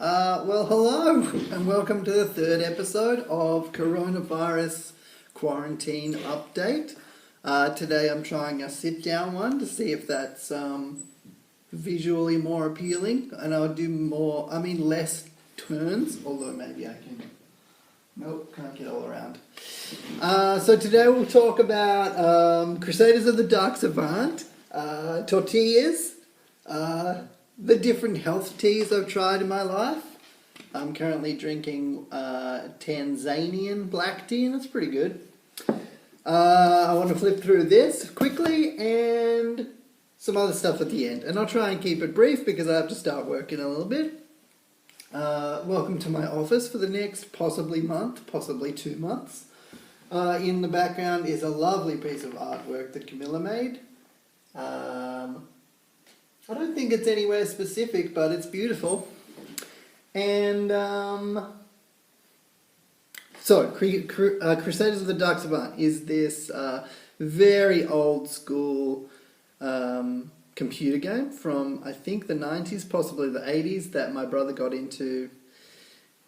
Hello, and welcome to the third episode of Coronavirus Quarantine Update. Today I'm trying a sit-down one to see if that's visually more appealing, and I'll do less turns, although maybe I can. Nope, can't get all around. So today we'll talk about Crusaders of the Dark Savant, Tortillas, the different health teas I've tried in my life. I'm currently drinking Tanzanian black tea, and it's pretty good. I want to flip through this quickly and some other stuff at the end. And I'll try and keep it brief because I have to start working a little bit. Welcome to my office for the next possibly month, possibly 2 months. In the background is a lovely piece of artwork that Camilla made. I don't think it's anywhere specific, but it's beautiful. And Crusaders of the Dark Savant is this very old school computer game from, I think, the 90s, possibly the 80s, that my brother got into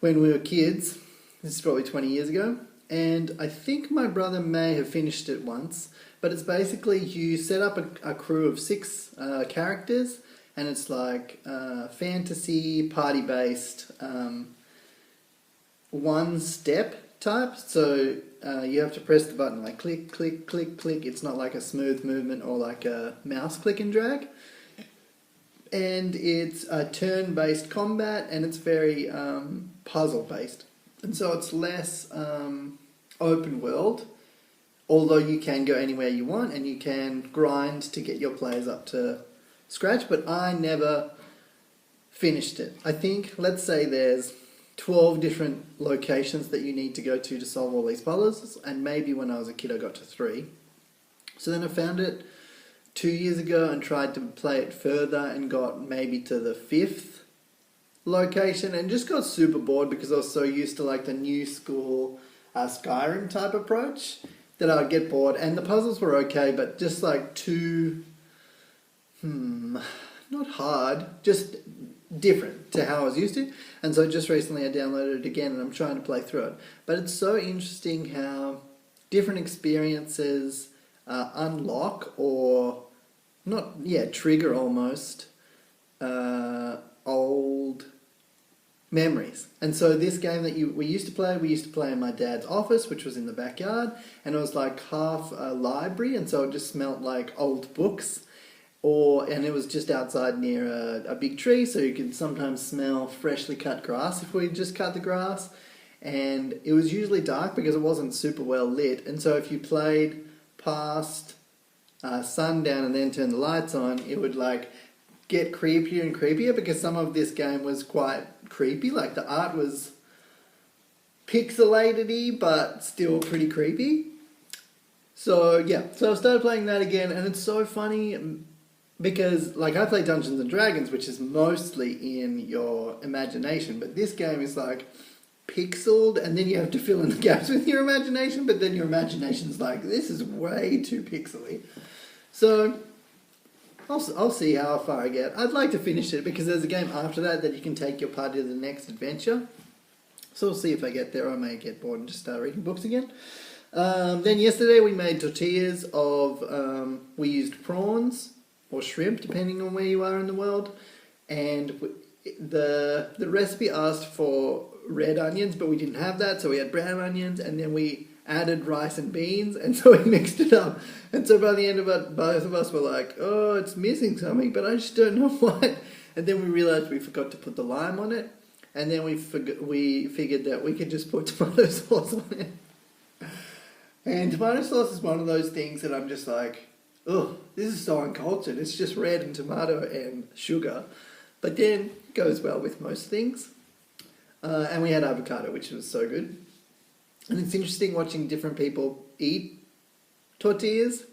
when we were kids. This is probably 20 years ago. And I think my brother may have finished it once. But it's basically you set up a crew of 6 characters, and it's like fantasy, party-based, one-step type. So you have to press the button like click, click, click, click. It's not like a smooth movement or like a mouse click and drag. And it's a turn-based combat, and it's very puzzle-based. And so it's less open world. Although you can go anywhere you want and you can grind to get your players up to scratch, but I never finished it. I think, let's say there's 12 different locations that you need to go to solve all these puzzles, and maybe when I was a kid I got to 3. So then I found it 2 years ago and tried to play it further and got maybe to the 5th location and just got super bored because I was so used to like the new school Skyrim type approach that I would get bored, and the puzzles were okay, but just like too, not hard, just different to how I was used to. And so just recently I downloaded it again and I'm trying to play through it. But it's so interesting how different experiences unlock or trigger almost old memories. And so this game that we used to play in my dad's office, which was in the backyard, and it was like half a library, and so it just smelled like old books, and it was just outside near a big tree, so you could sometimes smell freshly cut grass if we just cut the grass. And it was usually dark because it wasn't super well lit, and so if you played past sundown and then turned the lights on, it would like get creepier and creepier because some of this game was quite creepy. Like the art was pixelated-y but still pretty creepy. So I started playing that again, and it's so funny because like I play Dungeons and Dragons, which is mostly in your imagination, but this game is like pixeled, and then you have to fill in the gaps with your imagination, but then your imagination's like, this is way too pixely. So I'll see how far I get. I'd like to finish it because there's a game after that you can take your party to the next adventure. So we'll see if I get there. I may get bored and just start reading books again. Then yesterday we made tortillas we used prawns or shrimp, depending on where you are in the world. And the recipe asked for red onions, but we didn't have that, so we had brown onions, and then we added rice and beans, and so we mixed it up. And so by the end of it, both of us were like, oh, it's missing something, but I just don't know what. And then we realised we forgot to put the lime on it, and then we figured that we could just put tomato sauce on it. And tomato sauce is one of those things that I'm just like, oh, this is so uncultured. It's just red and tomato and sugar. But then it goes well with most things. And we had avocado, which was so good. And it's interesting watching different people eat tortillas.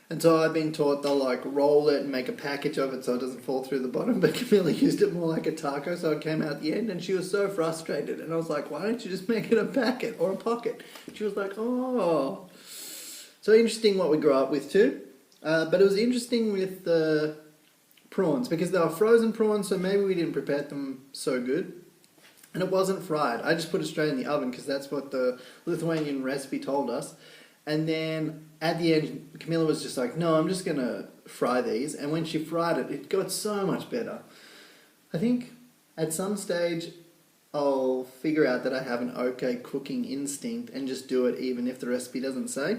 And so I've been taught they'll like roll it and make a package of it so it doesn't fall through the bottom. But Camilla used it more like a taco, so it came out at the end. And she was so frustrated. And I was like, why don't you just make it a packet or a pocket? She was like, oh. So interesting what we grew up with too. But it was interesting with the prawns because they were frozen prawns, so maybe we didn't prepare them so good. And it wasn't fried. I just put it straight in the oven because that's what the Lithuanian recipe told us. And then at the end, Camilla was just like, no, I'm just going to fry these. And when she fried it, it got so much better. I think at some stage I'll figure out that I have an okay cooking instinct and just do it even if the recipe doesn't say.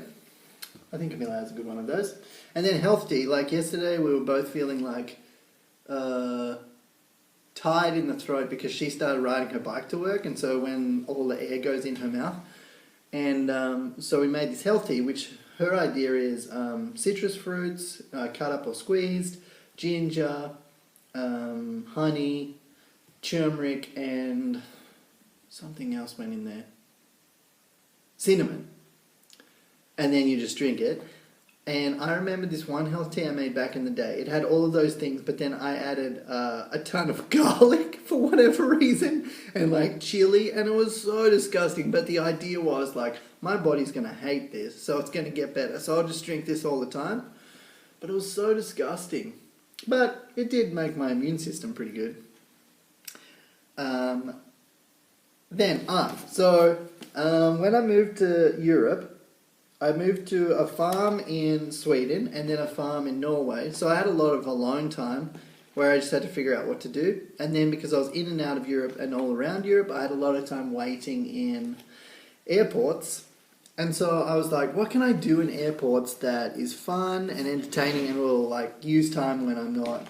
I think Camilla has a good one of those. And then healthy, like yesterday we were both feeling like tired in the throat because she started riding her bike to work, and so when all the air goes in her mouth. And so we made this healthy, which her idea is citrus fruits, cut up or squeezed, ginger, honey, turmeric, and something else went in there. Cinnamon. And then you just drink it. And I remember this one health tea I made back in the day. It had all of those things, but then I added a ton of garlic for whatever reason, and like chili, and it was so disgusting. But the idea was like, my body's going to hate this, so it's going to get better. So I'll just drink this all the time. But it was so disgusting. But it did make my immune system pretty good. When I moved to Europe, I moved to a farm in Sweden and then a farm in Norway. So I had a lot of alone time where I just had to figure out what to do. And then because I was in and out of Europe and all around Europe, I had a lot of time waiting in airports. And so I was like, what can I do in airports that is fun and entertaining and will like use time when I'm not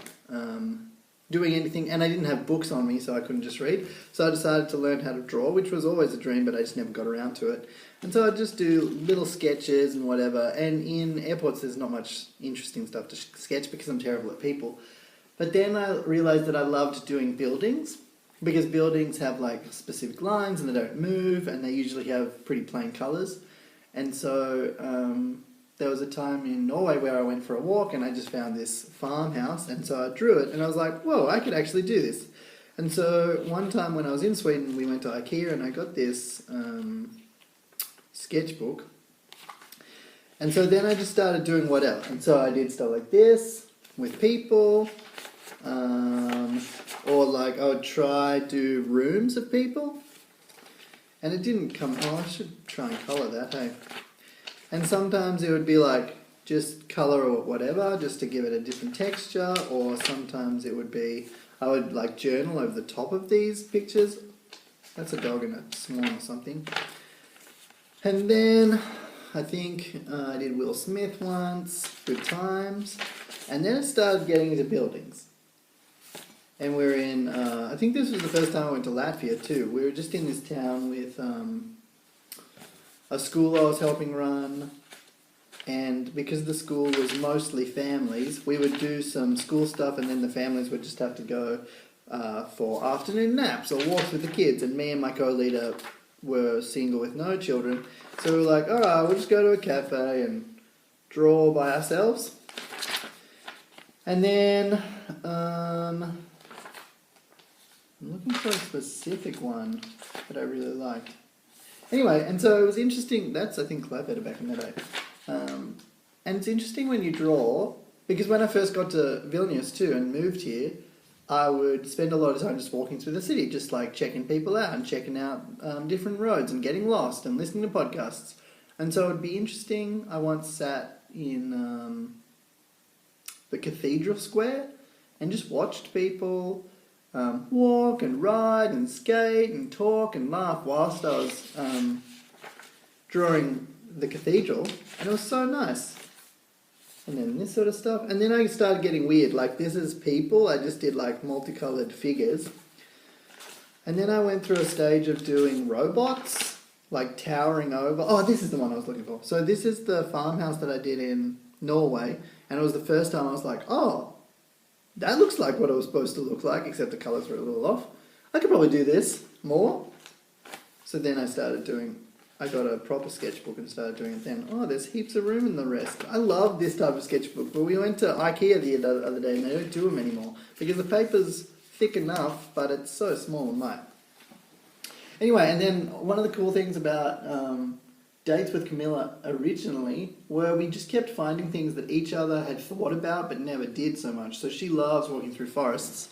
doing anything? And I didn't have books on me, so I couldn't just read. So I decided to learn how to draw, which was always a dream, but I just never got around to it. And so I just do little sketches and whatever. And in airports, there's not much interesting stuff to sketch because I'm terrible at people. But then I realized that I loved doing buildings because buildings have like specific lines and they don't move and they usually have pretty plain colours. And so there was a time in Norway where I went for a walk and I just found this farmhouse, and so I drew it and I was like, whoa, I could actually do this. And so one time when I was in Sweden, we went to IKEA and I got this sketchbook. And so then I just started doing whatever. And so I did stuff like this with people, or like I would try do rooms of people. And it didn't come, I should try and colour that, hey. And sometimes it would be like just colour or whatever, just to give it a different texture, or sometimes it would be, I would like journal over the top of these pictures. That's a dog and a swan or something. And then I think I did Will Smith once, Good Times, and then it started getting into buildings. And we're in, I think this was the first time I went to Latvia too. We were just in this town with a school I was helping run, and because the school was mostly families, we would do some school stuff and then the families would just have to go for afternoon naps or walks with the kids, and me and my co-leader were single with no children, so we were like, alright, we'll just go to a cafe and draw by ourselves. And then I'm looking for a specific one that I really liked. Anyway, and so it was interesting. That's, I think, clever back in the day. And it's interesting when you draw, because when I first got to Vilnius too and moved here, I would spend a lot of time just walking through the city, just like checking people out and checking out different roads and getting lost and listening to podcasts. And so it would be interesting. I once sat in the cathedral square and just watched people walk and ride and skate and talk and laugh whilst I was drawing the cathedral, and it was so nice. And then this sort of stuff, and then I started getting weird, like this is people, I just did like multicoloured figures. And then I went through a stage of doing robots, like towering over. Oh, this is the one I was looking for. So this is the farmhouse that I did in Norway, and it was the first time I was like, oh, that looks like what it was supposed to look like, except the colours were a little off. I could probably do this more. So then I got a proper sketchbook and started doing it then. Oh, there's heaps of room in the rest. I love this type of sketchbook, but we went to IKEA the other day and they don't do them anymore because the paper's thick enough, but it's so small and light. Anyway, and then one of the cool things about dates with Camilla originally were we just kept finding things that each other had thought about but never did so much. So she loves walking through forests,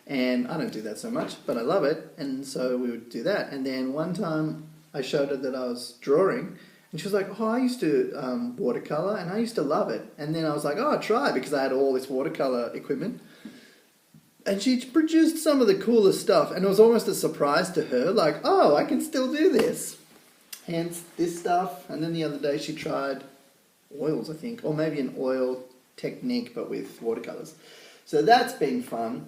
and I don't do that so much, but I love it, and so we would do that. And then one time I showed her that I was drawing, and she was like, oh, I used to watercolour, and I used to love it. And then I was like, oh, try, because I had all this watercolour equipment. And she produced some of the coolest stuff, and it was almost a surprise to her, like, oh, I can still do this. Hence this stuff. And then the other day she tried oils, I think, or maybe an oil technique, but with watercolours. So that's been fun.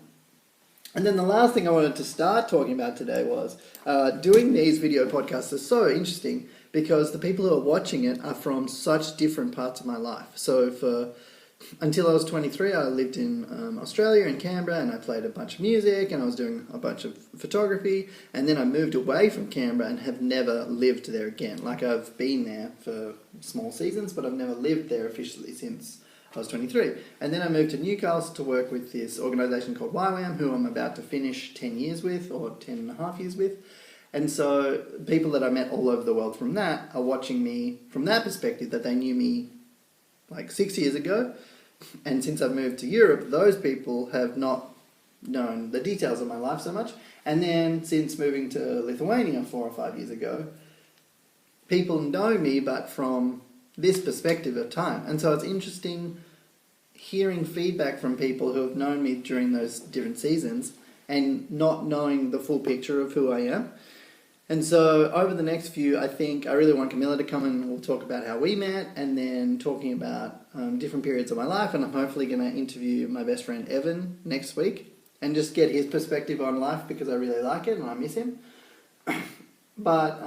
And then the last thing I wanted to start talking about today was doing these video podcasts are so interesting because the people who are watching it are from such different parts of my life. So until I was 23, I lived in Australia, in Canberra, and I played a bunch of music, and I was doing a bunch of photography, and then I moved away from Canberra and have never lived there again. Like, I've been there for small seasons, but I've never lived there officially since I was 23. And then I moved to Newcastle to work with this organisation called YWAM, who I'm about to finish 10 years with, or 10 and a half years with. And so people that I met all over the world from that are watching me from that perspective, that they knew me like 6 years ago. And since I've moved to Europe, those people have not known the details of my life so much. And then since moving to Lithuania 4 or 5 years ago, people know me, but from this perspective of time. And so it's interesting hearing feedback from people who have known me during those different seasons and not knowing the full picture of who I am. And so over the next few, I think I really want Camilla to come and we'll talk about how we met, and then talking about different periods of my life. And I'm hopefully going to interview my best friend Evan next week and just get his perspective on life, because I really like it and I miss him. But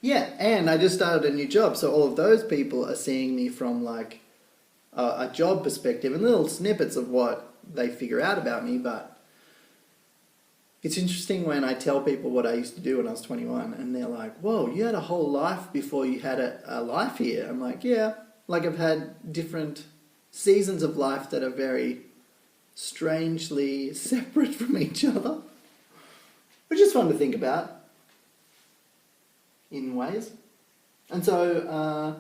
yeah, and I just started a new job, so all of those people are seeing me from like a job perspective and little snippets of what they figure out about me. But it's interesting when I tell people what I used to do when I was 21, and they're like, whoa, you had a whole life before you had a life here. I'm like, yeah, like I've had different seasons of life that are very strangely separate from each other, which is fun to think about in ways. And so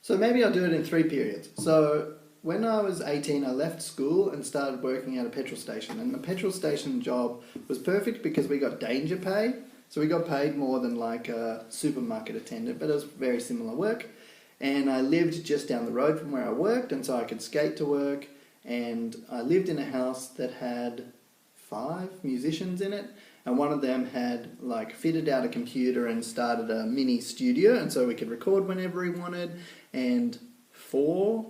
maybe I'll do it in 3 periods. So when I was 18, I left school and started working at a petrol station. And the petrol station job was perfect because we got danger pay. So we got paid more than like a supermarket attendant, but it was very similar work. And I lived just down the road from where I worked, and so I could skate to work. And I lived in a house that had 5 musicians in it. And one of them had like fitted out a computer and started a mini studio, and so we could record whenever we wanted. And 4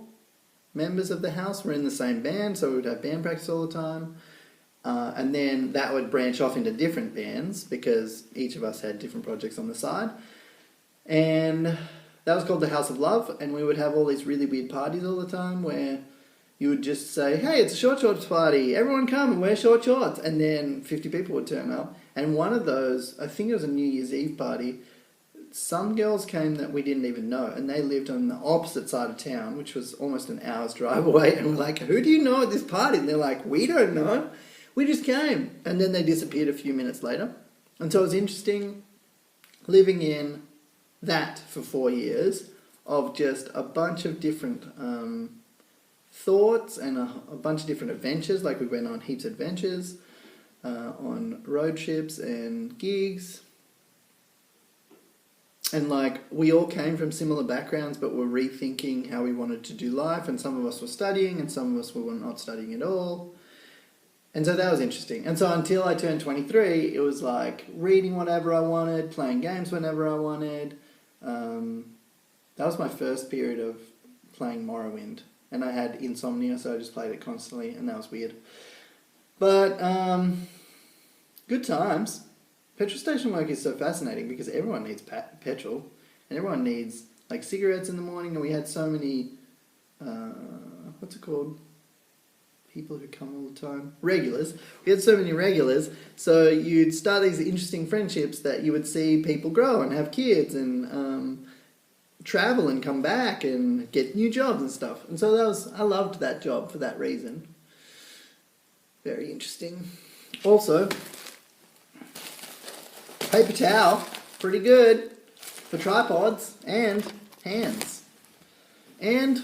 members of the house were in the same band, so we would have band practice all the time. And then that would branch off into different bands because each of us had different projects on the side. And that was called the House of Love, and we would have all these really weird parties all the time where you would just say, hey, it's a short shorts party, everyone come and wear short shorts. And then 50 people would turn up. And one of those, I think it was a New Year's Eve party, some girls came that we didn't even know, and they lived on the opposite side of town, which was almost an hour's drive away. And we're like, who do you know at this party? And they're like, we don't know. We just came. And then they disappeared a few minutes later. And so it was interesting living in that for 4 years of just a bunch of different thoughts and a bunch of different adventures. Like we went on heaps of adventures, on road trips and gigs. And like we all came from similar backgrounds, but were rethinking how we wanted to do life. And some of us were studying, and some of us were not studying at all. And so that was interesting. And so until I turned 23, it was like reading whatever I wanted, playing games whenever I wanted. That was my first period of playing Morrowind. And I had insomnia, so I just played it constantly, and that was weird. But good times. Petrol station work is so fascinating because everyone needs petrol, and everyone needs like cigarettes in the morning. And we had so many, what's it called? People who come all the time. Regulars. We had so many regulars, so you'd start these interesting friendships that you would see people grow and have kids and travel and come back and get new jobs and stuff. And so I loved that job for that reason. Very interesting. Also, paper towel pretty good for tripods and hands. And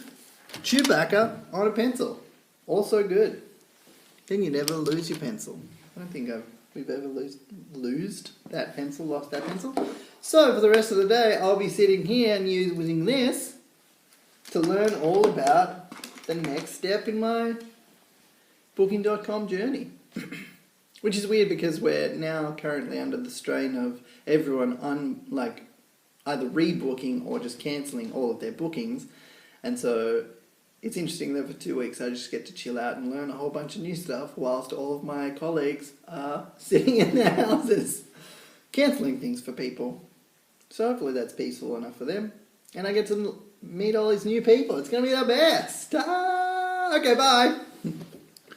Chewbacca on a pencil, also good. Then you never lose your pencil. I don't think we've ever lost that pencil. So for the rest of the day, I'll be sitting here and using this to learn all about the next step in my Booking.com journey. Which is weird because we're now currently under the strain of everyone either rebooking or just cancelling all of their bookings. And so it's interesting that for 2 weeks I just get to chill out and learn a whole bunch of new stuff whilst all of my colleagues are sitting in their houses cancelling things for people. So hopefully that's peaceful enough for them. And I get to meet all these new people. It's going to be the best. Okay, bye.